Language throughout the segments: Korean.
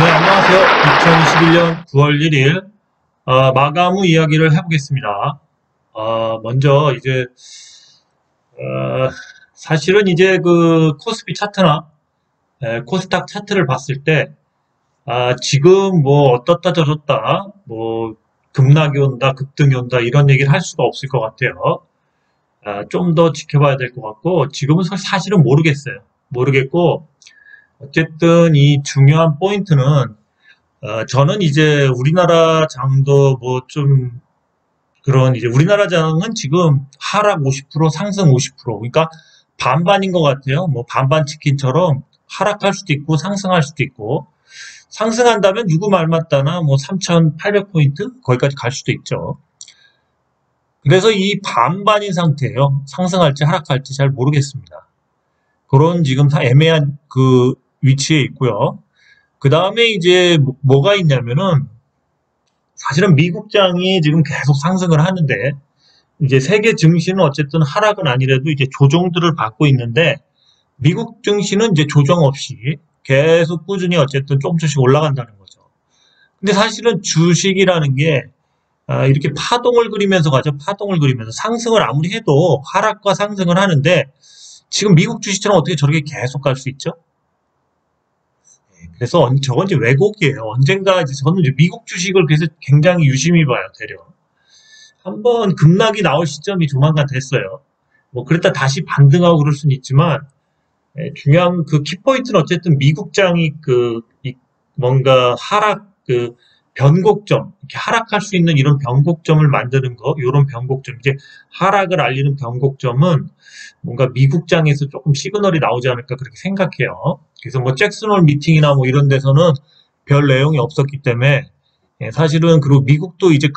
안녕하세요. 2021년 9월 1일 마감 후 이야기를 해보겠습니다. 먼저 이제 사실은 이제 그 코스피 차트나 코스닥 차트를 봤을 때 지금 뭐 어떻다 저렇다 뭐 급락이 온다 급등이 온다 이런 얘기를 할 수가 없을 것 같아요. 좀 더 지켜봐야 될 것 같고 지금은 사실은 모르겠어요. 모르겠고 어쨌든 이 중요한 포인트는 저는 이제 우리나라 장도 뭐 좀 그런 이제 우리나라 장은 지금 하락 50% 상승 50% 그러니까 반반인 것 같아요. 뭐 반반 치킨처럼 하락할 수도 있고 상승할 수도 있고 상승한다면 누구 말 맞다나 뭐 3,800포인트 거기까지 갈 수도 있죠. 그래서 이 반반인 상태예요. 상승할지 하락할지 잘 모르겠습니다. 그런 지금 애매한 그 위치에 있고요. 그 다음에 이제 뭐가 있냐면은 사실은 미국장이 지금 계속 상승을 하는데 이제 세계 증시는 어쨌든 하락은 아니라도 이제 조정들을 받고 있는데 미국 증시는 이제 조정 없이 계속 꾸준히 어쨌든 조금씩 올라간다는 거죠. 근데 사실은 주식이라는 게 이렇게 파동을 그리면서 가죠. 파동을 그리면서 상승을 아무리 해도 하락과 상승을 하는데 지금 미국 주식처럼 어떻게 저렇게 계속 갈 수 있죠? 그래서 저건 이제 왜곡이에요. 언젠가 이제 저는 이제 미국 주식을 그래서 굉장히 유심히 봐요, 대려. 한번 급락이 나올 시점이 조만간 됐어요. 뭐 그랬다 다시 반등하고 그럴 수는 있지만 중요한 그 키포인트는 어쨌든 미국장이 뭔가 하락 변곡점 이렇게 하락할 수 있는 이런 변곡점을 만드는 거, 이런 변곡점 이제 하락을 알리는 변곡점은 뭔가 미국장에서 조금 시그널이 나오지 않을까 그렇게 생각해요. 그래서 뭐 잭슨홀 미팅이나 뭐 이런 데서는 별 내용이 없었기 때문에 사실은 그리고 미국도 이제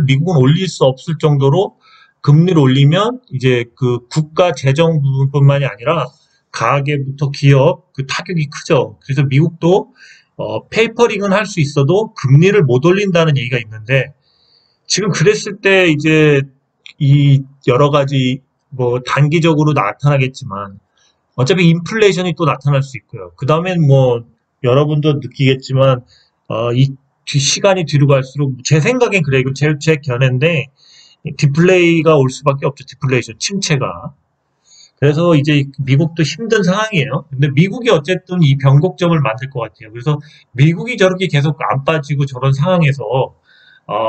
미국은 올릴 수 없을 정도로 금리를 올리면 이제 그 국가 재정 부분뿐만이 아니라 가계부터 기업 그 타격이 크죠. 그래서 미국도 페이퍼링은 할 수 있어도 금리를 못 올린다는 얘기가 있는데 지금 그랬을 때 이제 이 여러 가지 뭐 단기적으로 나타나겠지만 어차피 인플레이션이 또 나타날 수 있고요. 그 다음엔 뭐 여러분도 느끼겠지만 이 시간이 뒤로 갈수록 제 생각엔 그래요. 이거 제 견해인데 디플레이가 올 수밖에 없죠. 디플레이션 침체가. 그래서 이제 미국도 힘든 상황이에요. 근데 미국이 어쨌든 이 변곡점을 만들 것 같아요. 그래서 미국이 저렇게 계속 안 빠지고 저런 상황에서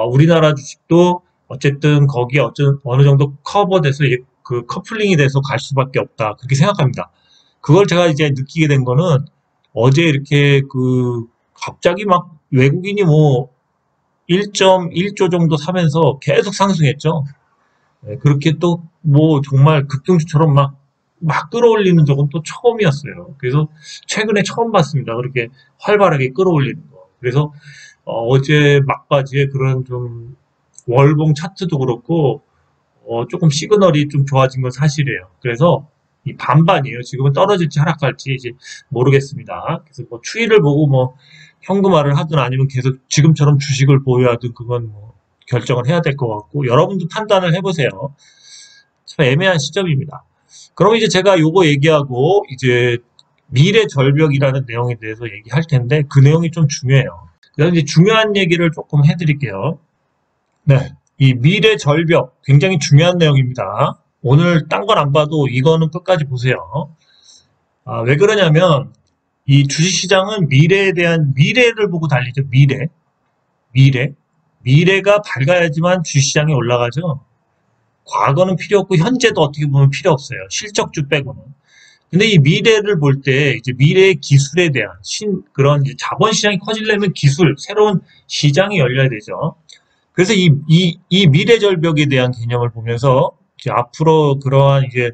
우리나라 주식도 어쨌든 거기에 어느 정도 커버돼서 그 커플링이 돼서 갈 수밖에 없다. 그렇게 생각합니다. 그걸 제가 이제 느끼게 된 거는 어제 이렇게 갑자기 막 외국인이 뭐 1.1조 정도 사면서 계속 상승했죠. 그렇게 또 뭐 정말 급등주처럼 막 끌어올리는 적은 또 처음이었어요. 그래서 최근에 처음 봤습니다. 그렇게 활발하게 끌어올리는 거. 그래서 어제 막바지에 그런 좀 월봉 차트도 그렇고 조금 시그널이 좀 좋아진 건 사실이에요. 그래서 이 반반이에요. 지금은 떨어질지 하락할지 이제 모르겠습니다. 그래서 뭐 추이를 보고 뭐 현금화를 하든 아니면 계속 지금처럼 주식을 보유하든 그건 뭐 결정을 해야 될 것 같고 여러분도 판단을 해보세요. 참 애매한 시점입니다. 그럼 이제 제가 요거 얘기하고 이제 미래 절벽이라는 내용에 대해서 얘기할 텐데 그 내용이 좀 중요해요. 그래서 이제 중요한 얘기를 조금 해드릴게요. 네, 이 미래 절벽 굉장히 중요한 내용입니다. 오늘 딴 건 안 봐도 이거는 끝까지 보세요. 왜 그러냐면 이 주식시장은 미래에 대한 미래를 보고 달리죠. 미래가 밝아야지만 주식시장이 올라가죠. 과거는 필요 없고 현재도 어떻게 보면 필요 없어요. 실적주 빼고는. 근데 이 미래를 볼 때 이제 미래의 기술에 대한 그런 자본시장이 커지려면 기술, 새로운 시장이 열려야 되죠. 그래서 이 미래 절벽에 대한 개념을 보면서 이제 앞으로 그러한 이제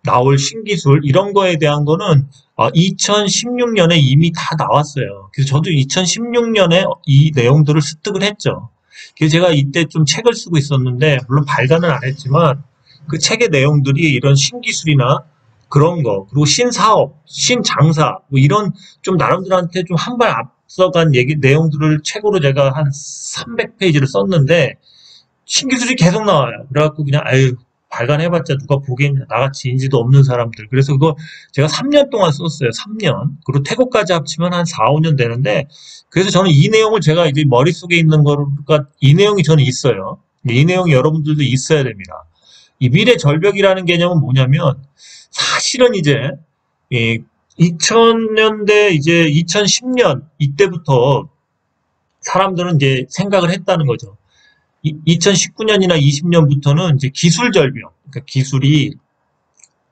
나올 신기술 이런 거에 대한 거는 2016년에 이미 다 나왔어요. 그래서 저도 2016년에 이 내용들을 습득을 했죠. 그래서 제가 이때 좀 책을 쓰고 있었는데 물론 발간은 안 했지만 그 책의 내용들이 이런 신기술이나 그런 거 그리고 신사업, 신장사 뭐 이런 좀 나름들한테 좀 한 발 앞서간 내용들을 책으로 제가 한 300페이지를 썼는데 신기술이 계속 나와요. 그래갖고 그냥 아유 발간해봤자 누가 보겠냐. 나같이 인지도 없는 사람들. 그래서 그거 제가 3년 동안 썼어요. 3년. 그리고 태국까지 합치면 한 4, 5년 되는데, 그래서 저는 이 내용을 제가 이제 머릿속에 있는 거가, 이 내용이 저는 있어요. 이 내용이 여러분들도 있어야 됩니다. 이 미래 절벽이라는 개념은 뭐냐면, 사실은 이제, 2000년대, 이제 2010년, 이때부터 사람들은 이제 생각을 했다는 거죠. 2019년이나 20년부터는 이제 기술 절벽, 그러니까 기술이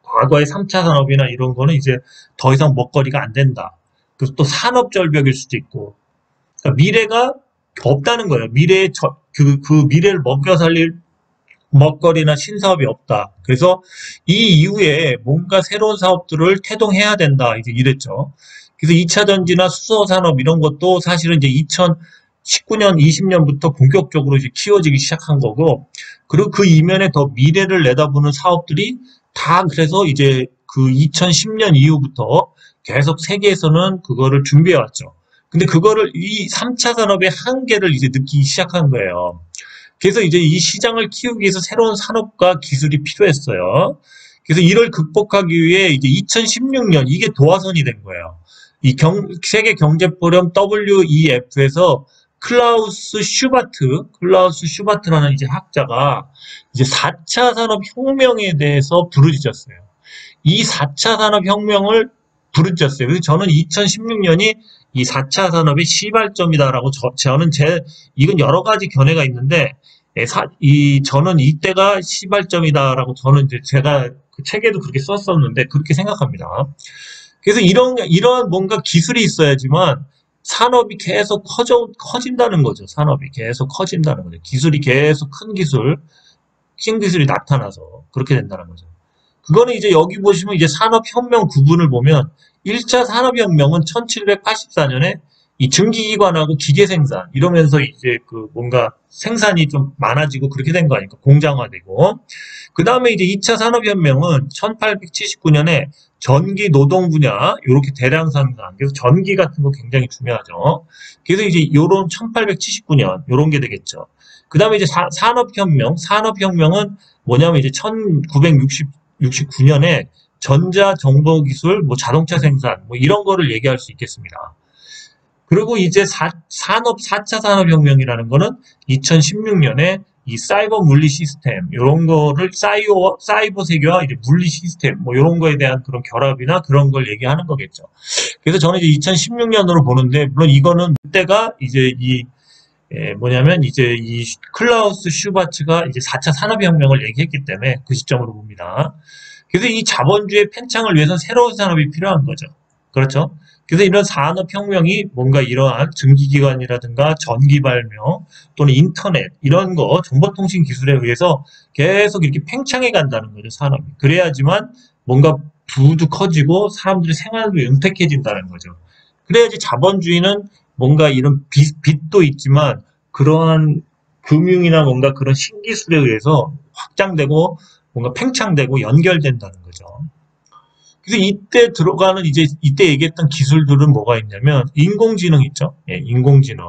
과거의 3차 산업이나 이런 거는 이제 더 이상 먹거리가 안 된다. 그래서 또 산업 절벽일 수도 있고, 그러니까 미래가 없다는 거예요. 그 미래를 먹여 살릴 먹거리나 신사업이 없다. 그래서 이 이후에 뭔가 새로운 사업들을 태동해야 된다. 이제 이랬죠. 그래서 2차 전지나 수소 산업 이런 것도 사실은 이제 2019년, 20년부터 본격적으로 이제 키워지기 시작한 거고, 그리고 그 이면에 더 미래를 내다보는 사업들이 다 그래서 이제 그 2010년 이후부터 계속 세계에서는 그거를 준비해 왔죠. 근데 그거를 이 3차 산업의 한계를 이제 느끼기 시작한 거예요. 그래서 이제 이 시장을 키우기 위해서 새로운 산업과 기술이 필요했어요. 그래서 이를 극복하기 위해 이제 2016년 이게 도화선이 된 거예요. 이 세계 경제 포럼 WEF에서 클라우스 슈바트라는 이제 학자가 이제 4차 산업 혁명에 대해서 부르짖었어요. 이 4차 산업 혁명을 부르짖었어요. 그래서 저는 2016년이 이 4차 산업의 시발점이다라고 저는 이건 여러 가지 견해가 있는데, 저는 이때가 시발점이다라고 저는 이제 제가 그 책에도 그렇게 썼었는데, 그렇게 생각합니다. 그래서 이러한 뭔가 기술이 있어야지만 산업이 계속 커진다는 거죠. 산업이 계속 커진다는 거죠. 기술이 계속 큰 기술이 나타나서 그렇게 된다는 거죠. 그거는 이제 여기 보시면 이제 산업혁명 구분을 보면 1차 산업혁명은 1784년에 이 증기기관하고 기계 생산 이러면서 이제 그 뭔가 생산이 좀 많아지고 그렇게 된 거 아닙니까? 공장화되고. 그 다음에 이제 2차 산업혁명은 1879년에 전기 노동 분야 이렇게 대량 생산. 그래서 전기 같은 거 굉장히 중요하죠. 그래서 이제 요런 1879년 요런 게 되겠죠. 그 다음에 이제 산업혁명은 뭐냐면 이제 1969년에 전자정보기술, 뭐 자동차 생산, 뭐 이런 거를 얘기할 수 있겠습니다. 그리고 이제 산업 4차 산업혁명이라는 거는 2016년에 이 사이버 물리 시스템, 이런 거를 사이버 세계와 이제 물리 시스템, 뭐 이런 거에 대한 그런 결합이나 그런 걸 얘기하는 거겠죠. 그래서 저는 이제 2016년으로 보는데, 물론 이거는 그때가 이제 뭐냐면 이제 이 클라우스 슈바츠가 이제 4차 산업혁명을 얘기했기 때문에 그 시점으로 봅니다. 그래서 이 자본주의 팽창을 위해서 새로운 산업이 필요한 거죠. 그렇죠? 그래서 이런 산업혁명이 뭔가 이러한 증기기관이라든가 전기발명 또는 인터넷 이런 거 정보통신 기술에 의해서 계속 이렇게 팽창해 간다는 거죠. 산업이. 그래야지만 뭔가 부도 커지고 사람들의 생활도 윤택해진다는 거죠. 그래야지 자본주의는 뭔가 이런 빚도 있지만 그러한 금융이나 뭔가 그런 신기술에 의해서 확장되고 뭔가 팽창되고 연결된다는 거죠. 그래서 이때 들어가는 이때 얘기했던 기술들은 뭐가 있냐면 인공지능 있죠. 예, 인공지능,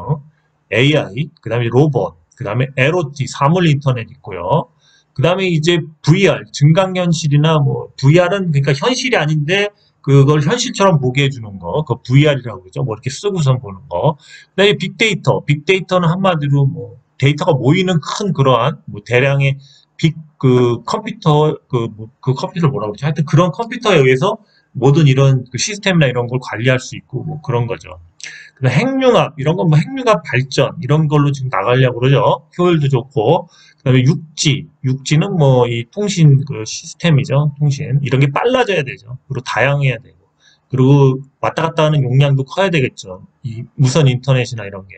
AI, 그 다음에 로봇, 그 다음에 LOT, 사물 인터넷 있고요. 그 다음에 이제 VR, 증강현실이나 뭐 VR은 그러니까 현실이 아닌데 그걸 현실처럼 보게 해주는 거, 그 VR이라고 그러죠. 뭐 이렇게 쓰고선 보는 거. 그 다음에 빅데이터는 한마디로 뭐 데이터가 모이는 큰 그러한 뭐 대량의 컴퓨터, 그 컴퓨터를 뭐라고 그러죠? 하여튼 그런 컴퓨터에 의해서 모든 이런 그 시스템이나 이런 걸 관리할 수 있고, 뭐 그런 거죠. 그다음 핵융합, 이런 건 뭐 핵융합 발전, 이런 걸로 지금 나가려고 그러죠. 효율도 좋고. 그 다음에 육지는 뭐 이 통신 그 시스템이죠. 통신. 이런 게 빨라져야 되죠. 그리고 다양해야 되고. 그리고 왔다 갔다 하는 용량도 커야 되겠죠. 이 무선 인터넷이나 이런 게.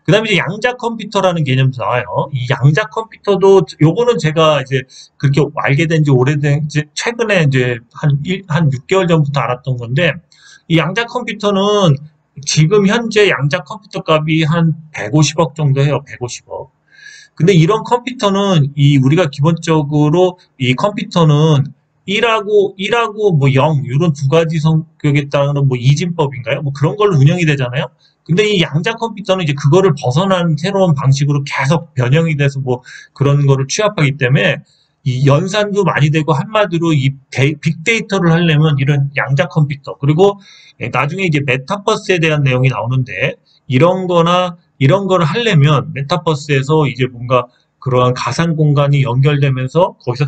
그 다음에 이제 양자 컴퓨터라는 개념도 나와요. 이 양자 컴퓨터도, 요거는 제가 이제 그렇게 알게 된 지 최근에 이제 한 6개월 전부터 알았던 건데, 이 양자 컴퓨터는 지금 현재 양자 컴퓨터 값이 한 150억 정도 해요. 150억. 근데 이런 컴퓨터는 우리가 기본적으로 이 컴퓨터는 1하고 뭐 0, 이런 두 가지 성격에 따른 뭐 이진법인가요? 뭐 그런 걸로 운영이 되잖아요. 근데 이 양자 컴퓨터는 이제 그거를 벗어난 새로운 방식으로 계속 변형이 돼서 뭐 그런 거를 취합하기 때문에 이 연산도 많이 되고 한마디로 이 빅데이터를 하려면 이런 양자 컴퓨터 그리고 나중에 이제 메타버스에 대한 내용이 나오는데 이런 거를 하려면 메타버스에서 이제 뭔가 그러한 가상 공간이 연결되면서 거기서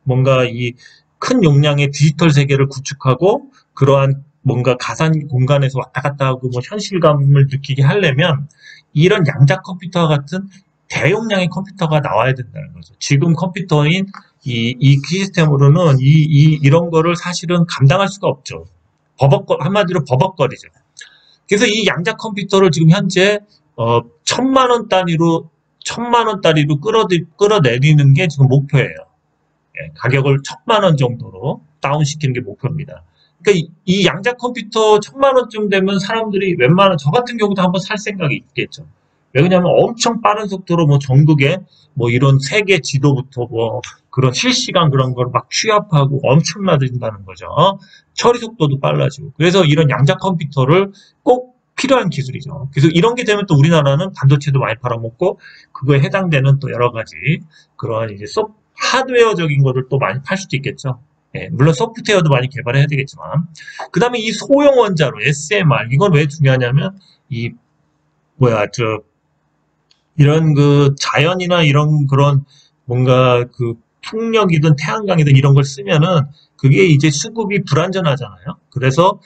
뭔가 이 큰 용량의 디지털 세계를 구축하고 그러한 뭔가 가상 공간에서 왔다 갔다 하고 뭐 현실감을 느끼게 하려면 이런 양자 컴퓨터와 같은 대용량의 컴퓨터가 나와야 된다는 거죠. 지금 컴퓨터인 이 시스템으로는 이런 거를 사실은 감당할 수가 없죠. 한마디로 버벅거리죠. 그래서 이 양자 컴퓨터를 지금 현재 1,000만 원 단위로 끌어내리는 게 지금 목표예요. 예, 가격을 1,000만 원 정도로 다운시키는 게 목표입니다. 그러니까 이 양자 컴퓨터 1,000만 원쯤 되면 사람들이 웬만한 저 같은 경우도 한번 살 생각이 있겠죠. 왜냐하면 엄청 빠른 속도로 뭐 전국에 뭐 이런 세계 지도부터 뭐 그런 실시간 그런 걸 막 취합하고 엄청나진다는 거죠. 처리 속도도 빨라지고. 그래서 이런 양자 컴퓨터를 꼭 필요한 기술이죠. 그래서 이런 게 되면 또 우리나라는 반도체도 많이 팔아먹고 그거에 해당되는 또 여러 가지 그러한 이제 하드웨어적인 거를 또 많이 팔 수도 있겠죠. 예, 물론 소프트웨어도 많이 개발해야 되겠지만. 그 다음에 이 소형 원자로, SMR, 이건 왜 중요하냐면, 이런 자연이나 이런 그런 뭔가 풍력이든 태양광이든 이런 걸 쓰면은 그게 이제 수급이 불안전하잖아요. 그래서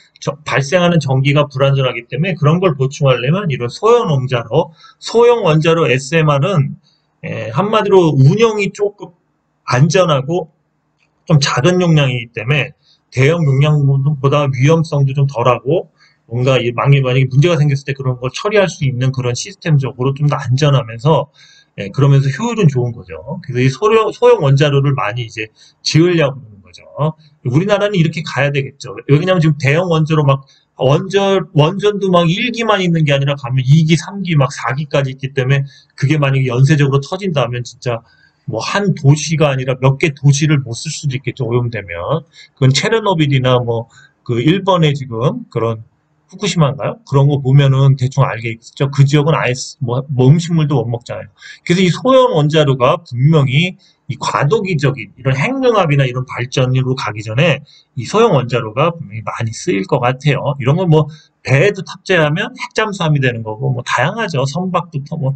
발생하는 전기가 불안전하기 때문에 그런 걸 보충하려면 이런 소형 원자로 SMR은 한마디로 운영이 조금 안전하고 좀 작은 용량이기 때문에 대형 용량보다 위험성도 좀 덜하고 뭔가 만약에 문제가 생겼을 때 그런 걸 처리할 수 있는 그런 시스템적으로 좀 더 안전하면서 그러면서 효율은 좋은 거죠. 그래서 이 소형 원자로를 많이 이제 지으려고 하는 거죠. 우리나라는 이렇게 가야 되겠죠. 왜냐하면 지금 대형 원자로 막 원전도 막 1기만 있는 게 아니라 가면 2기, 3기, 막 4기까지 있기 때문에 그게 만약에 연쇄적으로 터진다면 진짜 뭐 한 도시가 아니라 몇 개 도시를 못 쓸 수도 있겠죠. 오염되면. 그건 체르노빌이나 뭐 일본의 지금 그런 후쿠시마인가요? 그런 거 보면은 대충 알겠죠. 그 지역은 아예 뭐 음식물도 못 먹잖아요. 그래서 이 소형 원자로가 분명히 이 과도기적인 이런 핵융합이나 이런 발전으로 가기 전에 이 소형 원자로가 분명히 많이 쓰일 것 같아요. 이런 건 뭐 배에도 탑재하면 핵잠수함이 되는 거고 뭐 다양하죠. 선박부터 뭐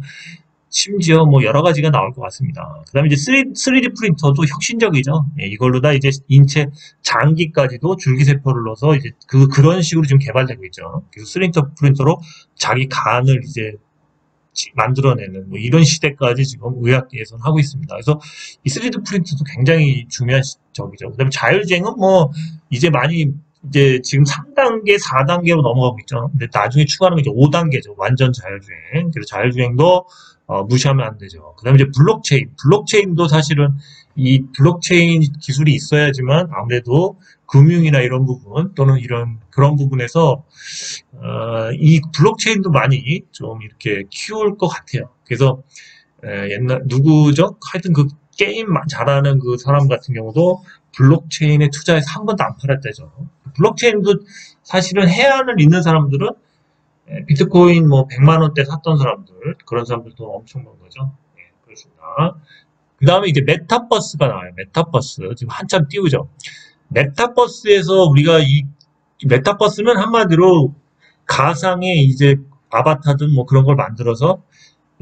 심지어 뭐 여러 가지가 나올 것 같습니다. 그 다음에 이제 3D 프린터도 혁신적이죠. 예, 이걸로 다 이제 인체 장기까지도 줄기세포를 넣어서 이제 그런 식으로 지금 개발되고 있죠. 그래서 3D 프린터로 자기 간을 이제 만들어내는 뭐 이런 시대까지 지금 의학계에서는 하고 있습니다. 그래서 이 3D 프린터도 굉장히 중요한 적이죠. 그 다음에 자율주행은 뭐 이제 많이 이제 지금 3단계, 4단계로 넘어가고 있죠. 근데 나중에 추가하는 게 이제 5단계죠. 완전 자율주행. 그래서 자율주행도 무시하면 안 되죠. 그 다음에 이제 블록체인도 사실은 이 블록체인 기술이 있어야지만 아무래도 금융이나 이런 부분 또는 그런 부분에서 이 블록체인도 많이 좀 이렇게 키울 것 같아요. 그래서 누구죠? 하여튼 그 게임 잘하는 그 사람 같은 경우도 블록체인에 투자해서 한 번도 안 팔았대죠. 블록체인도 사실은 해안을 잇는 사람들은 비트코인 뭐 100만 원대 샀던 사람들 그런 사람들도 엄청난 거죠. 네, 그렇습니다. 그 다음에 이제 메타버스가 나와요. 메타버스 지금 한참 띄우죠. 메타버스에서 우리가 이 메타버스는 한마디로 가상의 이제 아바타든 뭐 그런 걸 만들어서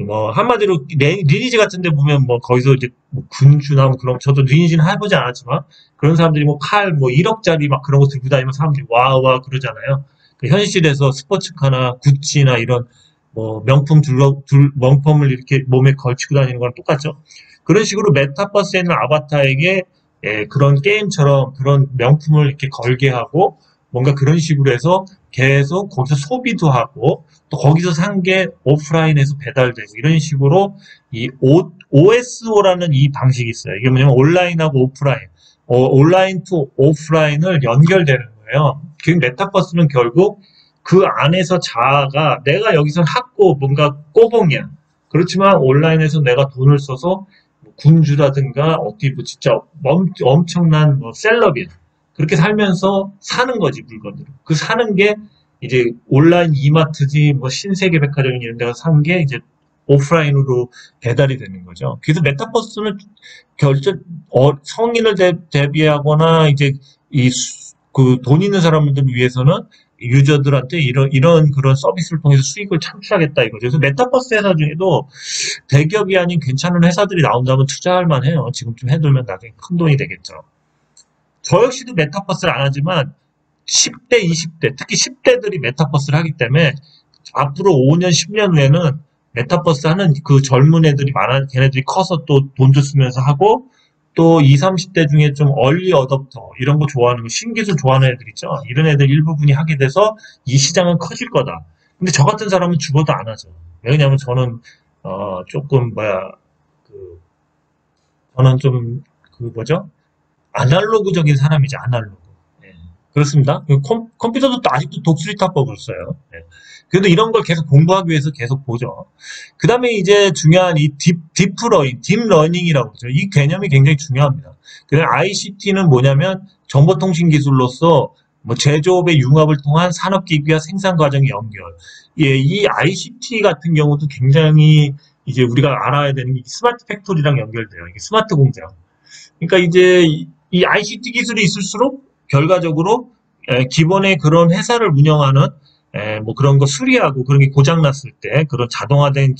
뭐 한마디로 리니지 같은 데 보면 뭐 거기서 이제 뭐 군주나 뭐 그런 저도 리니지는 해보지 않았지만 그런 사람들이 뭐 칼 뭐 1억짜리 막 그런 거 들고 다니면 사람들이 와와 그러잖아요. 그 현실에서 스포츠카나 구찌나 이런 뭐 명품을 이렇게 몸에 걸치고 다니는 거랑 똑같죠. 그런 식으로 메타버스에 있는 아바타에게 그런 게임처럼 그런 명품을 이렇게 걸게 하고 뭔가 그런 식으로 해서 계속 거기서 소비도 하고 또 거기서 산 게 오프라인에서 배달되고 이런 식으로 이 OSO라는 이 방식이 있어요. 이게 뭐냐면 온라인하고 오프라인, 온라인 투 오프라인을 연결되는 거예요. 그 메타버스는 결국 그 안에서 자아가 내가 여기서 학고 뭔가 꼬봉이야. 그렇지만 온라인에서 내가 돈을 써서 군주라든가 어디 뭐 진짜 엄청난 뭐 셀럽이야. 그렇게 살면서 사는 거지 물건으로. 그 사는 게 이제 온라인 이마트지 뭐 신세계백화점 이런 데가 사는 게 이제 오프라인으로 배달이 되는 거죠. 그래서 메타버스는 성인을 대비하거나 이제 그 돈 있는 사람들을 위해서는 유저들한테 이런 그런 서비스를 통해서 수익을 창출하겠다 이거죠. 그래서 메타버스 회사 중에도 대기업이 아닌 괜찮은 회사들이 나온다면 투자할 만해요. 지금쯤 해두면 나중에 큰 돈이 되겠죠. 저 역시도 메타버스를 안 하지만 10대, 20대, 특히 10대들이 메타버스를 하기 때문에 앞으로 5년, 10년 후에는 메타버스 하는 그 젊은 애들이 걔네들이 커서 또 돈도 쓰면서 하고 또 20, 30대 중에 좀 얼리 어댑터 이런 거 좋아하는 거 신기술 좋아하는 애들 있죠. 이런 애들 일부분이 하게 돼서 이 시장은 커질 거다. 근데 저 같은 사람은 죽어도 안 하죠. 왜냐하면 저는 조금 그 저는 좀 그 뭐죠? 아날로그적인 사람이죠. 아날로그. 예. 그렇습니다. 컴퓨터도 또 아직도 독수리타법을 써요. 예. 그래도 이런 걸 계속 공부하기 위해서 계속 보죠. 그 다음에 이제 중요한 이 딥러닝이라고 그러죠. 이 개념이 굉장히 중요합니다. 그다음에 ICT는 뭐냐면 정보통신기술로서 뭐 제조업의 융합을 통한 산업기기와 생산 과정의 연결. 예, 이 ICT 같은 경우도 굉장히 이제 우리가 알아야 되는 게 스마트 팩토리랑 연결돼요. 이게 스마트 공장. 그러니까 이제 이 ICT 기술이 있을수록 결과적으로 기본의 그런 회사를 운영하는 뭐 그런 거 수리하고 그런 게 고장났을 때 그런 자동화된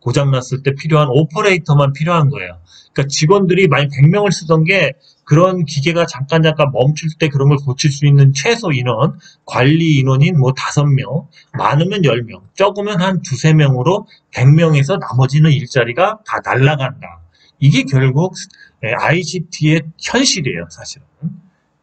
고장났을 때 필요한 오퍼레이터만 필요한 거예요. 그러니까 직원들이 만약 100명을 쓰던 게 그런 기계가 잠깐 멈출 때 그런 걸 고칠 수 있는 최소 인원, 관리 인원인 뭐 5명, 많으면 10명, 적으면 한 2~3명으로 100명에서 나머지는 일자리가 다 날아간다. 이게 결국 ICT의 현실이에요, 사실은.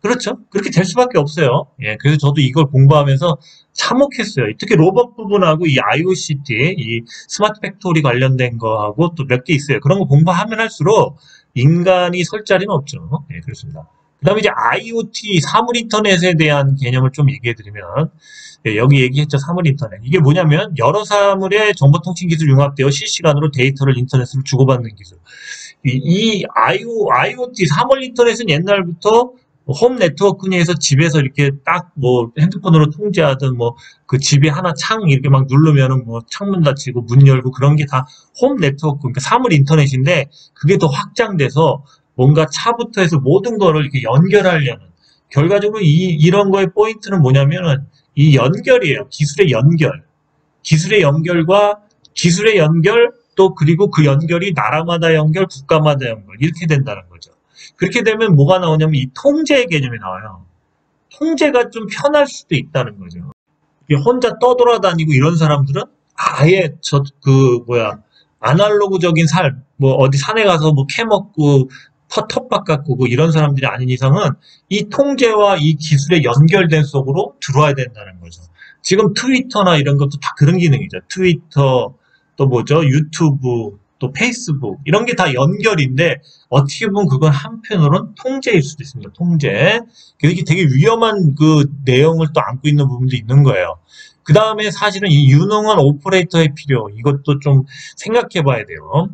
그렇죠. 그렇게 될 수밖에 없어요. 예, 그래서 저도 이걸 공부하면서 참혹했어요. 특히 로봇 부분하고 이 IOCT, 이 스마트 팩토리 관련된 거하고 또 몇 개 있어요. 그런 거 공부하면 할수록 인간이 설 자리는 없죠. 예, 그렇습니다. 그 다음에 이제 IoT, 사물 인터넷에 대한 개념을 좀 얘기해 드리면, 예, 여기 얘기했죠. 사물 인터넷. 이게 뭐냐면, 여러 사물의 정보통신 기술 융합되어 실시간으로 데이터를 인터넷으로 주고받는 기술. 이 IoT, 사물 인터넷은 옛날부터 홈 네트워크에서 집에서 이렇게 딱 뭐 핸드폰으로 통제하든 뭐 그 집에 하나 창 이렇게 막 누르면은 뭐 창문 닫히고 문 열고 그런 게 다 홈 네트워크, 그러니까 사물 인터넷인데 그게 더 확장돼서 뭔가 차부터 해서 모든 거를 이렇게 연결하려는 결과적으로 이런 거의 포인트는 뭐냐면은 이 연결이에요. 기술의 연결. 기술의 연결과 기술의 연결 또 그리고 그 연결이 나라마다 연결, 국가마다 연결 이렇게 된다는 거죠. 그렇게 되면 뭐가 나오냐면 이 통제의 개념이 나와요. 통제가 좀 편할 수도 있다는 거죠. 혼자 떠돌아다니고 이런 사람들은 아예 아날로그적인 삶, 뭐 어디 산에 가서 뭐 캐먹고 텃밭 가꾸고 이런 사람들이 아닌 이상은 이 통제와 이 기술의 연결된 속으로 들어와야 된다는 거죠. 지금 트위터나 이런 것도 다 그런 기능이죠. 트위터, 또 뭐죠? 유튜브, 또 페이스북 이런 게 다 연결인데 어떻게 보면 그건 한편으로는 통제일 수도 있습니다. 통제. 그게 되게 위험한 그 내용을 또 안고 있는 부분도 있는 거예요. 그 다음에 사실은 이 유능한 오퍼레이터의 필요 이것도 좀 생각해 봐야 돼요.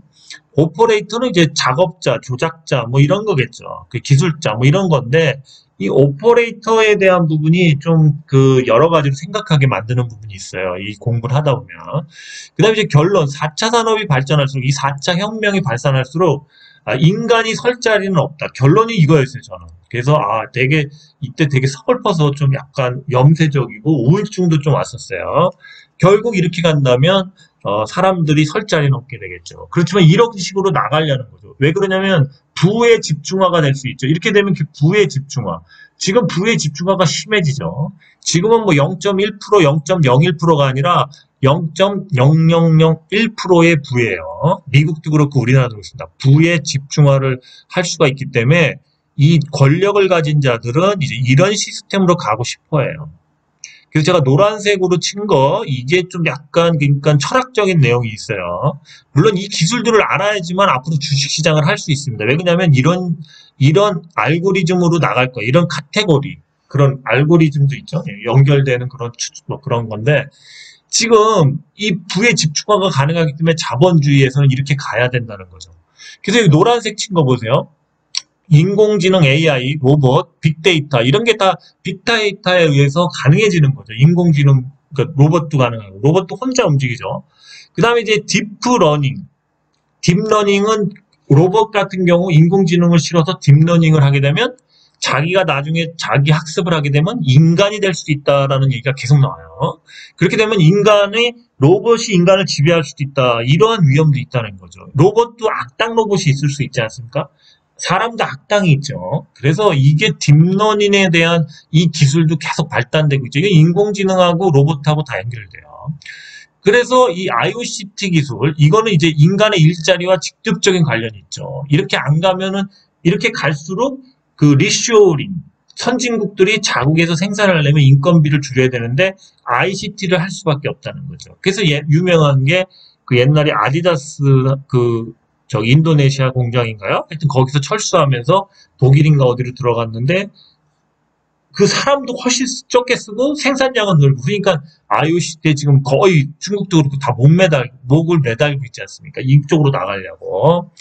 오퍼레이터는 이제 작업자, 조작자 뭐 이런 거겠죠. 그 기술자 뭐 이런 건데 이 오퍼레이터에 대한 부분이 좀 그 여러 가지로 생각하게 만드는 부분이 있어요. 이 공부를 하다 보면. 그 다음에 이제 결론, 4차 산업이 발전할수록 이 4차 혁명이 발산할수록 인간이 설 자리는 없다. 결론이 이거였어요, 저는. 그래서 이때 되게 서글퍼서 좀 약간 염세적이고 우울증도 좀 왔었어요. 결국 이렇게 간다면 사람들이 설 자리는 없게 되겠죠. 그렇지만 이런 식으로 나가려는 거죠. 왜 그러냐면 부의 집중화가 될 수 있죠. 이렇게 되면 부의 집중화. 지금 부의 집중화가 심해지죠. 지금은 뭐 0.1%, 0.01%가 아니라 0.0001%의 부예요. 미국도 그렇고 우리나라도 그렇습니다. 부의 집중화를 할 수가 있기 때문에 이 권력을 가진 자들은 이제 이런 시스템으로 가고 싶어 해요. 그래서 제가 노란색으로 친 거, 이게 좀 약간, 그러니까 철학적인 내용이 있어요. 물론 이 기술들을 알아야지만 앞으로 주식시장을 할 수 있습니다. 왜 그러냐면 이런 알고리즘으로 나갈 거예요. 이런 카테고리, 그런 알고리즘도 있죠. 연결되는 그런 건데, 지금 이 부의 집중화가 가능하기 때문에 자본주의에서는 이렇게 가야 된다는 거죠. 그래서 이 노란색 친 거 보세요. 인공지능 AI, 로봇, 빅데이터 이런 게 다 빅데이터에 의해서 가능해지는 거죠. 인공지능, 그러니까 로봇도 가능하고 로봇도 혼자 움직이죠. 그 다음에 이제 딥러닝은 로봇 같은 경우 인공지능을 실어서 딥러닝을 하게 되면 자기가 나중에 자기 학습을 하게 되면 인간이 될 수도 있다라는 얘기가 계속 나와요. 그렇게 되면 로봇이 인간을 지배할 수도 있다. 이러한 위험도 있다는 거죠. 로봇도 악당 로봇이 있을 수 있지 않습니까? 사람도 악당이 있죠. 그래서 이게 딥러닝에 대한 이 기술도 계속 발달되고 있죠. 이게 인공지능하고 로봇하고 다 연결돼요. 그래서 이 IOCT 기술, 이거는 이제 인간의 일자리와 직접적인 관련이 있죠. 이렇게 안 가면은, 이렇게 갈수록 그 리쇼어링, 선진국들이 자국에서 생산을 하려면 인건비를 줄여야 되는데 ICT를 할 수밖에 없다는 거죠. 그래서 유명한 게 그 옛날에 아디다스 인도네시아 공장인가요? 하여튼 거기서 철수하면서 독일인가 어디로 들어갔는데 그 사람도 훨씬 적게 쓰고 생산량은 늘고 그러니까 IOCT에 지금 거의 중국도 그렇고 다 목을 매달고 있지 않습니까? 이쪽으로 나가려고.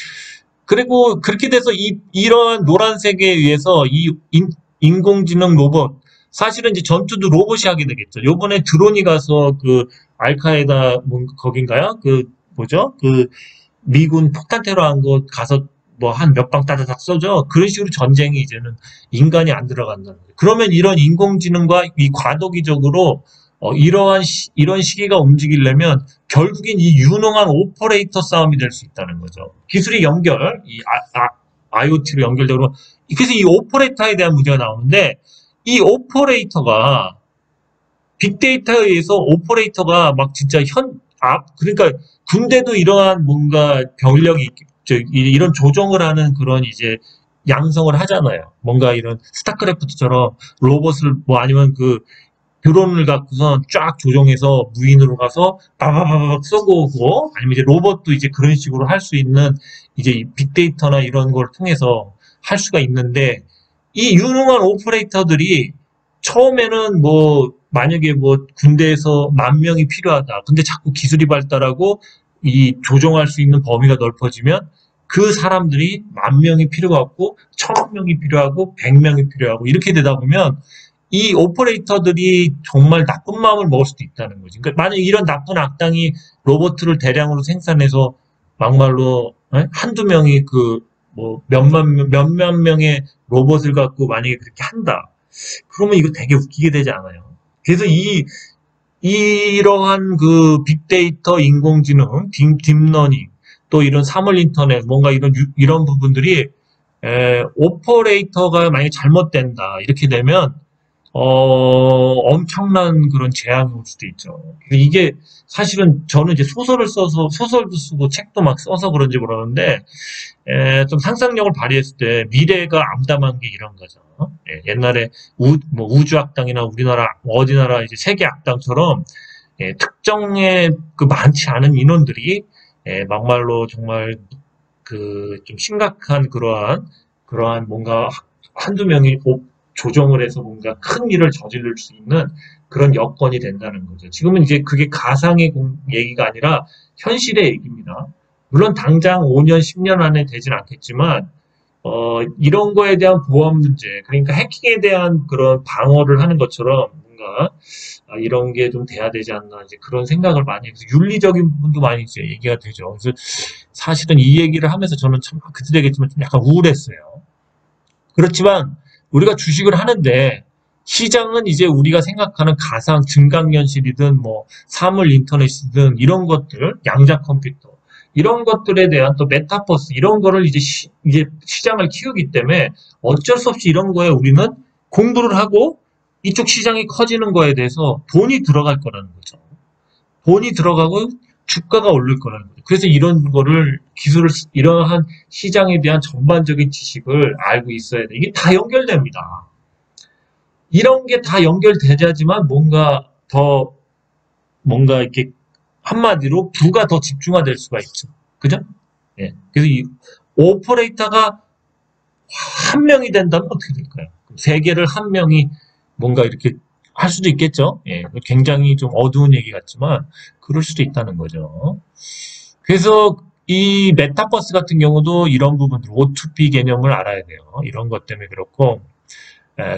그리고 그렇게 돼서 이런 노란색에 의해서 인공지능 로봇, 사실은 이제 전투도 로봇이 하게 되겠죠. 요번에 드론이 가서 그 알카에다 거긴가요? 미군 폭탄 테러한 거 가서 뭐 한 몇 방 따다닥 쏘죠. 그런 식으로 전쟁이 이제는 인간이 안 들어간다는 거예요. 그러면 이런 인공지능과 이 과도기적으로 이런 시기가 움직이려면 결국엔 이 유능한 오퍼레이터 싸움이 될 수 있다는 거죠. 기술이 IoT로 연결되고 그래서 이 오퍼레이터에 대한 문제가 나오는데 이 오퍼레이터가 빅데이터에 의해서 오퍼레이터가 막 진짜 그러니까 군대도 이러한 뭔가 병력이 이런 조정을 하는 그런 이제 양성을 하잖아요. 뭔가 이런 스타크래프트처럼 로봇을 아니면 그 드론을 갖고서 쫙 조정해서 무인으로 가서 빠바바박 쏘고 오고 아니면 이제 로봇도 이제 그런 식으로 할 수 있는 이제 빅데이터나 이런 걸 통해서 할 수가 있는데 이 유능한 오퍼레이터들이 처음에는 만약에 군대에서 10,000명이 필요하다. 근데 자꾸 기술이 발달하고 이 조정할 수 있는 범위가 넓어지면 그 사람들이 10,000명이 필요가 없고 1,000명이 필요하고 100명이 필요하고 이렇게 되다 보면 이 오퍼레이터들이 정말 나쁜 마음을 먹을 수도 있다는 거지. 그러니까 만약 이런 나쁜 악당이 로봇을 대량으로 생산해서 막말로 한두 명이 몇만 명의 로봇을 갖고 만약에 그렇게 한다. 그러면 이거 되게 웃기게 되지 않아요. 그래서 이러한 그 빅데이터, 인공지능, 딥러닝, 또 이런 사물 인터넷, 뭔가 이런 부분들이 오퍼레이터가 만약에 잘못된다. 이렇게 되면 엄청난 그런 재앙이 올 수도 있죠. 이게 사실은 저는 이제 소설도 쓰고 책도 막 써서 그런지 모르는데, 좀 상상력을 발휘했을 때 미래가 암담한 게 이런 거죠. 옛날에 우주 악당이나 우리나라, 어디 나라 이제 세계 악당처럼, 특정의 그 많지 않은 인원들이, 막말로 정말 좀 심각한 그러한 뭔가 한두 명이 조정을 해서 뭔가 큰 일을 저지를 수 있는 그런 여건이 된다는 거죠. 지금은 이제 그게 가상의 얘기가 아니라 현실의 얘기입니다. 물론 당장 5년, 10년 안에 되진 않겠지만, 이런 거에 대한 보안 문제, 그러니까 해킹에 대한 그런 방어를 하는 것처럼 뭔가 이런 게 좀 돼야 되지 않나, 이제 그런 생각을 많이 해서 윤리적인 부분도 많이 이제 얘기가 되죠. 그래서 사실은 이 얘기를 하면서 저는 참 그때 되겠지만 좀 약간 우울했어요. 그렇지만 우리가 주식을 하는데 시장은 이제 우리가 생각하는 가상 증강현실이든 사물 인터넷이든 이런 것들, 양자 컴퓨터 이런 것들에 대한 또 메타버스 이런 거를 이제 시장을 키우기 때문에 어쩔 수 없이 이런 거에 우리는 공부를 하고 이쪽 시장이 커지는 거에 대해서 돈이 들어갈 거라는 거죠. 돈이 들어가고 주가가 오를 거라는 거죠. 그래서 이런 거를 이러한 시장에 대한 전반적인 지식을 알고 있어야 돼. 이게 다 연결됩니다. 이런 게 다 연결되자지만 뭔가 이렇게 한마디로 부가 더 집중화될 수가 있죠. 그죠? 예. 그래서 이 오퍼레이터가 한 명이 된다면 어떻게 될까요? 세계를 한 명이 뭔가 이렇게 할 수도 있겠죠. 예. 굉장히 좀 어두운 얘기 같지만 그럴 수도 있다는 거죠. 그래서 이 메타버스 같은 경우도 이런 부분들, O2P 개념을 알아야 돼요. 이런 것 때문에 그렇고,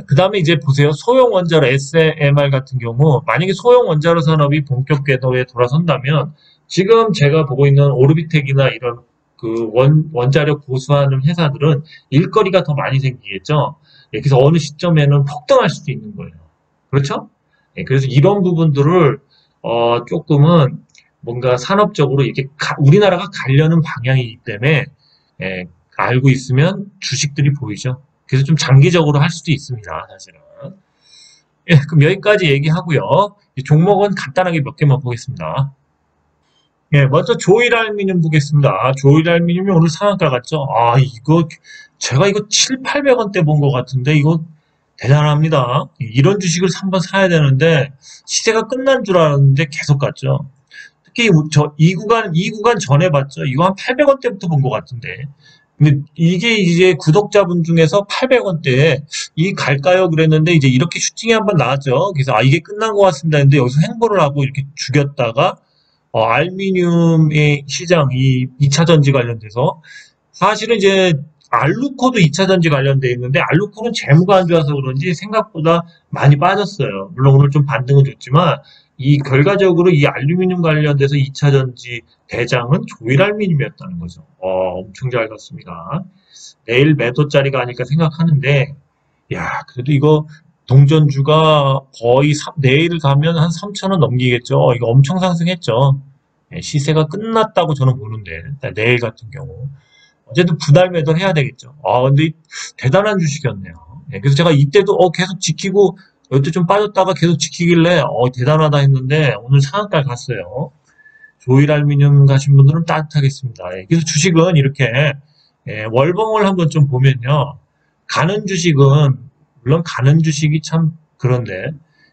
그 다음에 이제 보세요. 소형 원자로 SMR 같은 경우, 만약에 소형 원자로 산업이 본격 궤도에 돌아선다면, 지금 제가 보고 있는 오르비텍이나 이런 그 원자력 보수하는 회사들은 일거리가 더 많이 생기겠죠. 예, 그래서 어느 시점에는 폭등할 수도 있는 거예요. 그렇죠? 예, 그래서 이런 부분들을 조금은 뭔가 산업적으로 이렇게 우리나라가 가려는 방향이기 때문에 예, 알고 있으면 주식들이 보이죠. 그래서 좀 장기적으로 할 수도 있습니다, 사실은. 예, 그럼 여기까지 얘기하고요. 이 종목은 간단하게 몇 개만 보겠습니다. 예, 먼저 조일알미늄 보겠습니다. 조일알미늄이 오늘 상한가 같죠? 아, 이거, 제가 이거 7, 800원대 본 것 같은데, 이거 대단합니다. 이런 주식을 한번 사야 되는데, 시세가 끝난 줄 알았는데 계속 갔죠. 특히 이 구간 전에 봤죠? 이거 한 800원대부터 본 것 같은데. 근데 이게 이제 구독자분 중에서 800원대에 이 갈까요? 그랬는데 이제 이렇게 슈팅이 한번 나왔죠. 그래서 아, 이게 끝난 것 같습니다. 근데 여기서 횡보를 하고 이렇게 죽였다가 알미늄의 시장, 이 2차 전지 관련돼서 사실은 이제 알루코도 2차 전지 관련돼 있는데 알루코는 재무가 안 좋아서 그런지 생각보다 많이 빠졌어요. 물론 오늘 좀 반등은 줬지만 이 결과적으로 이 알루미늄 관련돼서 2차 전지 대장은 조일알미늄이었다는 거죠. 엄청 잘 갔습니다. 내일 매도짜리가 아닐까 생각하는데 야, 그래도 이거 동전주가 거의 내일 가면 한 3,000원 넘기겠죠. 이거 엄청 상승했죠. 예, 시세가 끝났다고 저는 보는데 내일 같은 경우 어쨌든 분할 매도를 해야 되겠죠. 근데 대단한 주식이었네요. 예, 그래서 제가 이때도 계속 지키고 이때 좀 빠졌다가 계속 지키길래 대단하다 했는데 오늘 상한가를 갔어요. 조일알미늄 가신 분들은 따뜻하겠습니다. 예, 그래서 주식은 이렇게 월봉을 한번 좀 보면요. 가는 주식은 물론 가는 주식이 참 그런데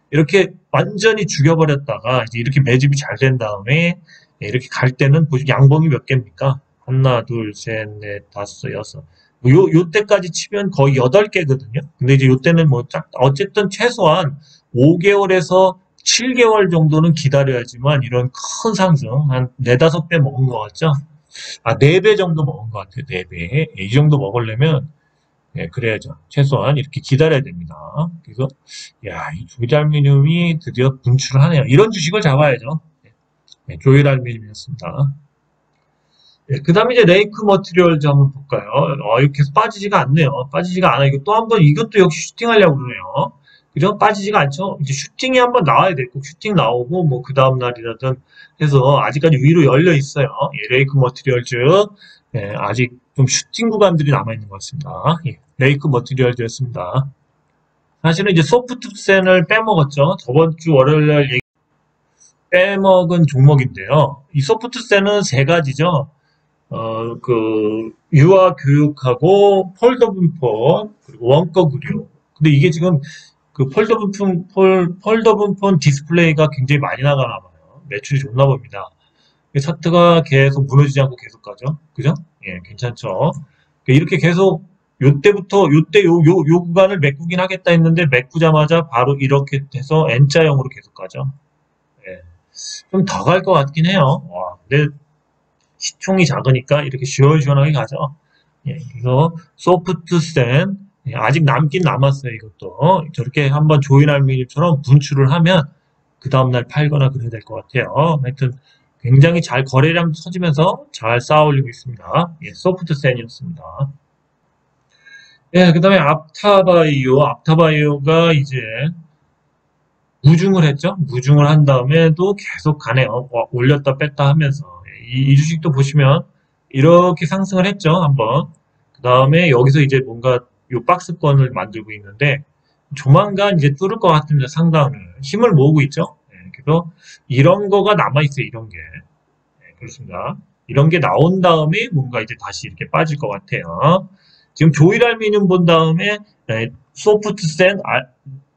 이렇게 완전히 죽여버렸다가 이제 이렇게 매집이 잘 된 다음에 이렇게 갈 때는 보시면 양봉이 몇 개입니까? 하나, 둘, 셋, 넷, 다섯, 여섯. 요때까지 치면 거의 8개거든요. 근데 이제 요때는 어쨌든 최소한 5개월에서 7개월 정도는 기다려야지만 이런 큰 상승, 한 4, 5배 먹은 것 같죠? 4배 정도 먹은 것 같아요. 4배. 이 정도 먹으려면, 그래야죠. 최소한 이렇게 기다려야 됩니다. 그래서, 이 조일알미늄이 드디어 분출을 하네요. 이런 주식을 잡아야죠. 조일알미늄이었습니다. 그 다음에 이제 레이크 머티리얼즈 한번 볼까요? 이렇게 계속 빠지지가 않네요. 빠지지가 않아. 이거 또 한 번, 이것도 역시 슈팅하려고 그러네요. 그죠? 빠지지가 않죠? 이제 슈팅이 한번 나와야 돼. 꼭 슈팅 나오고, 뭐, 그 다음날이라든 해서, 아직까지 위로 열려 있어요. 레이크 머티리얼즈. 아직 좀 슈팅 구간들이 남아있는 것 같습니다. 레이크 머티리얼즈였습니다. 사실은 이제 소프트센을 빼먹었죠. 저번 주 월요일날 빼먹은 종목인데요. 이 소프트센은 세 가지죠. 유아 교육하고 폴더분 폰, 그리고 원가 구류. 근데 이게 지금 그 폴더분 폰 디스플레이가 굉장히 많이 나가나 봐요. 매출이 좋나 봅니다. 차트가 계속 무너지지 않고 계속 가죠. 그죠? 예, 괜찮죠. 이렇게 계속 요때 요 구간을 메꾸긴 하겠다 했는데 메꾸자마자 바로 이렇게 돼서 N자형으로 계속 가죠. 예. 좀 더 갈 것 같긴 해요. 근데 시총이 작으니까 이렇게 시원시원하게 가죠. 예, 그래서 소프트센 아직 남긴 남았어요. 이것도 저렇게 한번 조일알미늄처럼 분출을 하면 그 다음날 팔거나 그래야 될 것 같아요. 하여튼 굉장히 잘 거래량 터지면서 잘 쌓아올리고 있습니다. 예, 소프트센이었습니다. 예, 그 다음에 앞타바이오가 이제 무중을 했죠. 무중을 한 다음에도 계속 가네요. 올렸다 뺐다 하면서 이 주식도 보시면 이렇게 상승을 했죠. 한번. 그 다음에 여기서 이제 뭔가 요 박스권을 만들고 있는데 조만간 이제 뚫을 것 같습니다. 상단을. 힘을 모으고 있죠. 그래서 이런 거가 남아있어요. 이런 게. 그렇습니다. 이런 게 나온 다음에 뭔가 이제 다시 이렇게 빠질 것 같아요. 지금 조일알미늄 본 다음에 소프트센,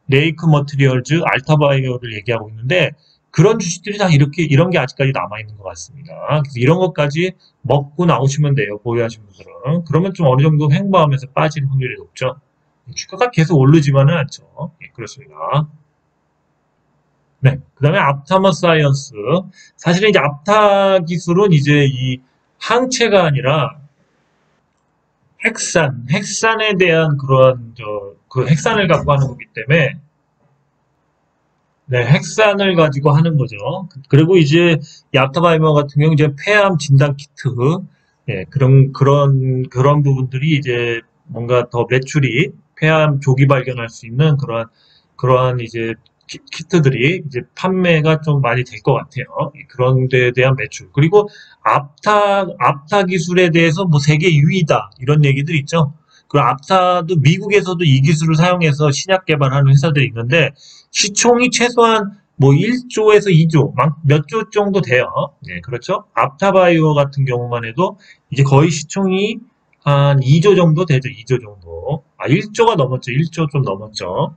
레이크 머티리얼즈, 알타바이오를 얘기하고 있는데 그런 주식들이 다 이런 게 아직까지 남아있는 것 같습니다. 그래서 이런 것까지 먹고 나오시면 돼요. 보유하신 분들은. 그러면 좀 어느 정도 횡보하면서 빠질 확률이 높죠. 주가가 계속 오르지만은 않죠. 그렇습니다. 네. 그 다음에 앞타머 사이언스. 사실은 이제 앞타 기술은 이제 이 항체가 아니라 핵산에 대한 그런, 그 핵산을 갖고 하는 거기 때문에, 네, 핵산을 가지고 하는 거죠. 그리고 이제 이 앞타바이머 같은 경우 이제 폐암 진단 키트, 예, 그런 부분들이 이제 뭔가 더 매출이 폐암 조기 발견할 수 있는 그러한 이제 키트들이 이제 판매가 좀 많이 될 것 같아요. 예, 그런 데에 대한 매출. 그리고 앞타 기술에 대해서 뭐 세계 유의다. 이런 얘기들 있죠. 그 앞타도 미국에서도 이 기술을 사용해서 신약 개발하는 회사들이 있는데 시총이 최소한 뭐 1조에서 2조, 몇 조 정도 돼요. 네, 그렇죠. 앞타바이오 같은 경우만 해도 이제 거의 시총이 한 2조 정도 되죠. 2조 정도. 1조가 넘었죠. 1조 좀 넘었죠.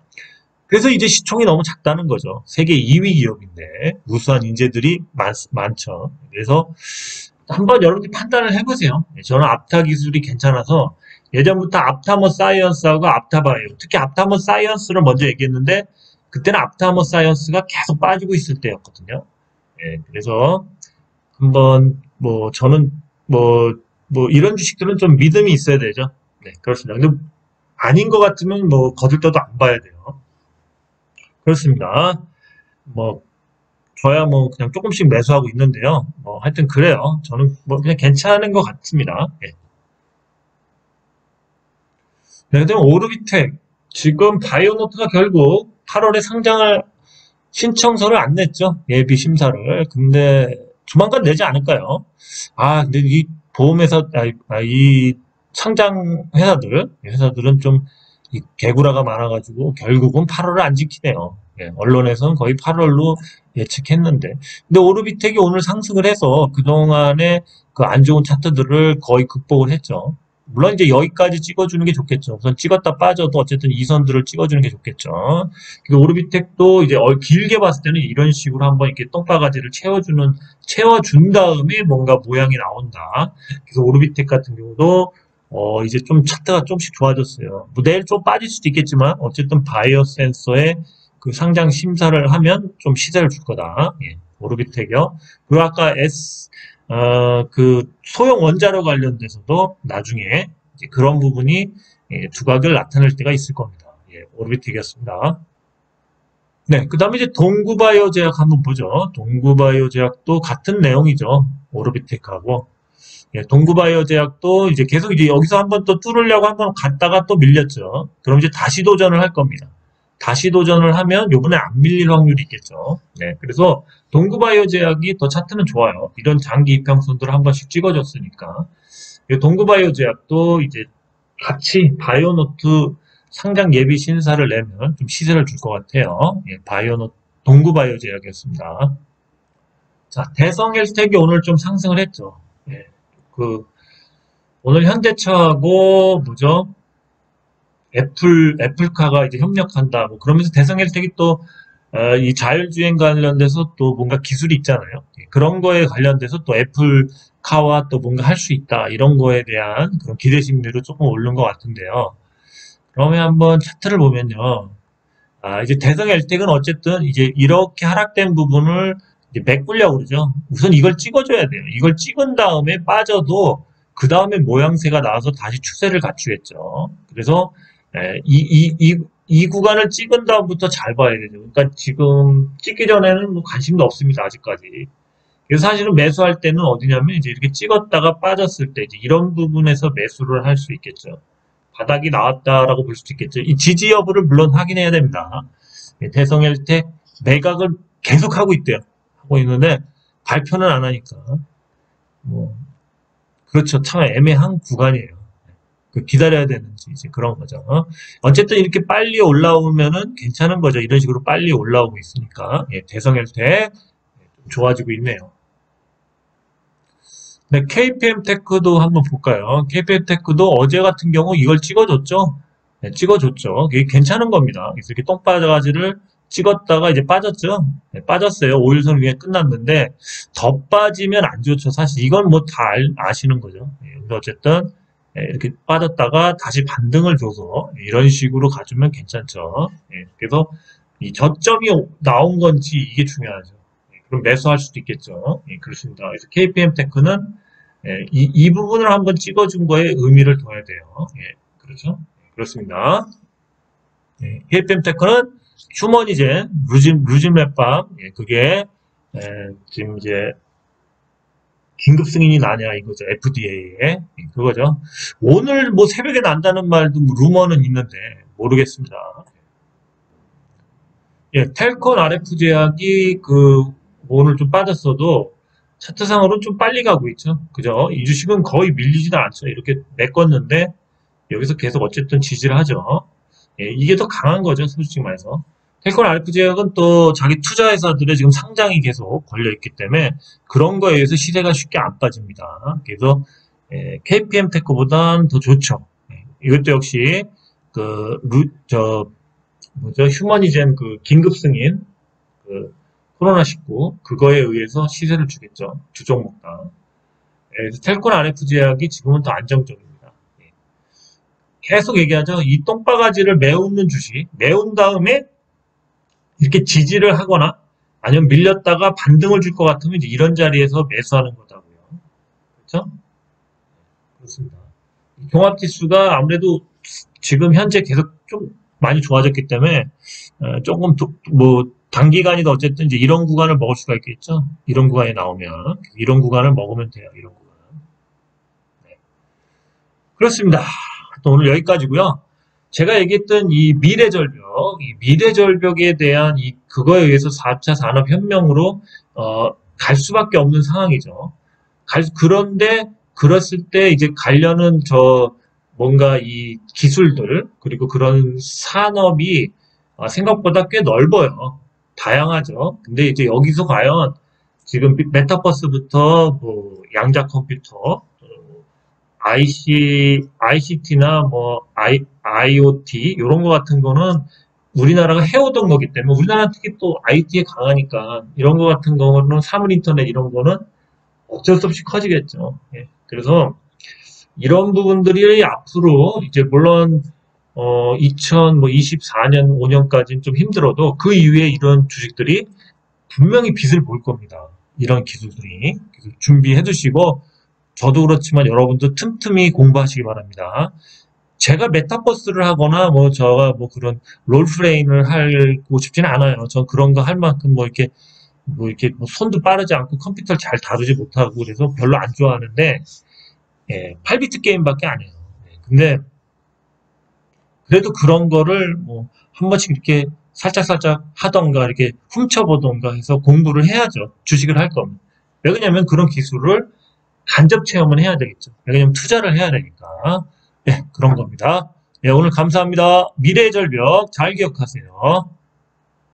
그래서 이제 시총이 너무 작다는 거죠. 세계 2위 기업인데 우수한 인재들이 많죠. 그래서 한번 여러분들이 판단을 해보세요. 저는 앞타 기술이 괜찮아서 예전부터 앞타머 사이언스하고 앞타바이오, 특히 앞타머 사이언스를 먼저 얘기했는데 그때는 앞타머 사이언스가 계속 빠지고 있을 때였거든요. 예, 그래서 한번 뭐 저는 뭐 이런 주식들은 좀 믿음이 있어야 되죠. 네, 그렇습니다. 근데 아닌 것 같으면 뭐 거들떠도 안 봐야 돼요. 그렇습니다. 뭐 저야 뭐 그냥 조금씩 매수하고 있는데요. 뭐 하여튼 그래요. 저는 뭐 그냥 괜찮은 것 같습니다. 예. 네, 그다음 오르비텍 지금 바이오노트가 결국 8월에 상장을 신청서를 안 냈죠. 예비 심사를. 근데 조만간 내지 않을까요? 근데 이 보험회사, 이 상장 회사들은 좀 이 개구라가 많아가지고 결국은 8월을 안 지키네요. 예, 언론에서는 거의 8월로 예측했는데. 근데 오르비텍이 오늘 상승을 해서 그동안의 그 안 좋은 차트들을 거의 극복을 했죠. 물론 이제 여기까지 찍어주는 게 좋겠죠. 우선 찍었다 빠져도 어쨌든 이 선들을 찍어주는 게 좋겠죠. 그리고 오르비텍도 이제 길게 봤을 때는 이런 식으로 한번 이렇게 똥바가지를 채워준 다음에 뭔가 모양이 나온다. 그래서 오르비텍 같은 경우도 이제 좀 차트가 조금씩 좋아졌어요. 뭐 내일 좀 빠질 수도 있겠지만 어쨌든 바이오 센서의 그 상장 심사를 하면 좀 시세를 줄 거다. 예, 오르비텍이요. 그리고 아까 그 소형 원자로 관련돼서도 나중에 이제 그런 부분이 두각을 나타낼 때가 있을 겁니다. 예, 오르비텍이었습니다. 네, 그 다음에 이제 동구바이오 제약 한번 보죠. 동구바이오 제약도 같은 내용이죠. 오르비텍하고. 예, 동구바이오 제약도 이제 계속 이제 여기서 한번 또 뚫으려고 한번 갔다가 또 밀렸죠. 그럼 이제 다시 도전을 할 겁니다. 다시 도전을 하면 요번에 안 밀릴 확률이 있겠죠. 네, 그래서 동구바이오 제약이 더 차트는 좋아요. 이런 장기 이평선들을 한 번씩 찍어줬으니까. 동구바이오 제약도 이제 같이 바이오노트 상장 예비 신사를 내면 좀 시세를 줄 것 같아요. 예, 동구바이오 제약이었습니다. 자, 대성헬스텍이 오늘 좀 상승을 했죠. 예, 오늘 현대차하고 뭐죠? 애플카가 이제 협력한다. 뭐 그러면서 대성헬텍이 또 이 자율주행 관련돼서 또 뭔가 기술이 있잖아요. 예, 그런 거에 관련돼서 또 애플카와 또 뭔가 할 수 있다. 이런 거에 대한 그런 기대심들도 조금 오른 것 같은데요. 그러면 한번 차트를 보면요. 이제 대성헬텍은 어쨌든 이제 이렇게 하락된 부분을 이제 메꾸려고 그러죠. 우선 이걸 찍어줘야 돼요. 이걸 찍은 다음에 빠져도 그 다음에 모양새가 나와서 다시 추세를 갖추겠죠. 그래서 이 구간을 찍은 다음부터 잘 봐야 되죠. 그러니까 지금 찍기 전에는 뭐 관심도 없습니다. 아직까지. 그래서 사실은 매수할 때는 어디냐면 이제 이렇게 찍었다가 빠졌을 때 이제 이런 부분에서 매수를 할 수 있겠죠. 바닥이 나왔다라고 볼 수도 있겠죠. 이 지지 여부를 물론 확인해야 됩니다. 대성헬텍 매각을 계속하고 있대요. 하고 있는데 발표는 안 하니까. 뭐 그렇죠. 참 애매한 구간이에요. 기다려야 되는지 이제 그런 거죠. 어쨌든 이렇게 빨리 올라오면은 괜찮은 거죠. 이런 식으로 빨리 올라오고 있으니까. 예, 대성헬텍 좋아지고 있네요. 네, KPM 테크도 한번 볼까요? KPM 테크도 어제 같은 경우 이걸 찍어줬죠? 네, 찍어줬죠. 이게 괜찮은 겁니다. 그래서 이렇게 똥바가지를 찍었다가 이제 빠졌죠? 네, 빠졌어요. 5일선 위에 끝났는데, 더 빠지면 안 좋죠. 사실 이건 뭐 다 아시는 거죠. 네, 어쨌든, 이렇게 빠졌다가 다시 반등을 줘서 이런 식으로 가주면 괜찮죠. 네, 그래서 이 저점이 나온 건지 이게 중요하죠. 그럼 매수할 수도 있겠죠. 예, 그렇습니다. 그래서 KPM 테크는 이 부분을 한번 찍어준 거에 의미를 둬야 돼요. 예, 그렇죠. 그렇습니다. 예, KPM 테크는 휴머니젠, 루진맵밤, 예, 그게 지금 이제 긴급 승인이 나냐 이거죠. FDA에. 그거죠. 오늘 뭐 새벽에 난다는 말도 뭐 루머는 있는데 모르겠습니다. 예, 텔콘 RF 제약이 오늘 좀 빠졌어도 차트상으로는 좀 빨리 가고 있죠. 그죠? 이 주식은 거의 밀리지도 않죠. 이렇게 메꿨는데 여기서 계속 어쨌든 지지를 하죠. 예, 이게 더 강한 거죠. 솔직히 말해서. 텔콘 RF 제약은 또 자기 투자회사들의 지금 상장이 계속 걸려 있기 때문에 그런 거에 의해서 시세가 쉽게 안 빠집니다. 그래서 KPM 테크보단 더 좋죠. 예, 이것도 역시 휴머니젠 긴급 승인 코로나19 그거에 의해서 시세를 주겠죠. 두 종목 다. 그래서 텔콘 RF 제약이 지금은 더 안정적입니다. 예. 계속 얘기하죠. 이 똥바가지를 메우는 주식, 메운 다음에 이렇게 지지를 하거나 아니면 밀렸다가 반등을 줄 것 같으면 이제 이런 자리에서 매수하는 거다고요. 그렇죠? 그렇습니다. 종합지수가 아무래도 지금 현재 계속 좀 많이 좋아졌기 때문에 조금 단기간이도 어쨌든 이제 이런 구간을 먹을 수가 있겠죠. 이런 구간이 나오면 이런 구간을 먹으면 돼요. 이런 구간. 네. 그렇습니다. 또 오늘 여기까지고요. 제가 얘기했던 이 미래절벽에 대한 그거에 의해서 4차 산업혁명으로 갈 수밖에 없는 상황이죠. 그런데 그랬을 때 이제 가려는 뭔가 이 기술들 그리고 그런 산업이 생각보다 꽤 넓어요. 다양하죠. 근데 이제 여기서 과연 지금 메타버스부터 뭐 양자 컴퓨터, ICT나 IoT 이런 거 같은 거는 우리나라가 해오던 거기 때문에 우리나라 특히 또 IT에 강하니까 이런 거 같은 거는 사물 인터넷 이런 거는 어쩔 수 없이 커지겠죠. 예. 그래서 이런 부분들이 앞으로 이제 물론 2024년 5년까지는 좀 힘들어도 그 이후에 이런 주식들이 분명히 빛을 볼 겁니다. 이런 기술들이 준비해 두시고 저도 그렇지만 여러분도 틈틈이 공부하시기 바랍니다. 제가 메타버스를 하거나 제가 그런 롤플레잉을 하고 싶지는 않아요. 전 그런 거 할 만큼 이렇게 손도 빠르지 않고 컴퓨터를 잘 다루지 못하고 그래서 별로 안 좋아하는데 8비트 게임밖에 안 해요. 근데 그래도 그런 거를 한 번씩 이렇게 살짝살짝 하던가 이렇게 훔쳐보던가 해서 공부를 해야죠. 주식을 할 거면. 왜 그러냐면 그런 기술을 간접 체험은 해야 되겠죠. 왜냐면 투자를 해야 되니까. 그런 겁니다. 오늘 감사합니다. 미래의 절벽 잘 기억하세요.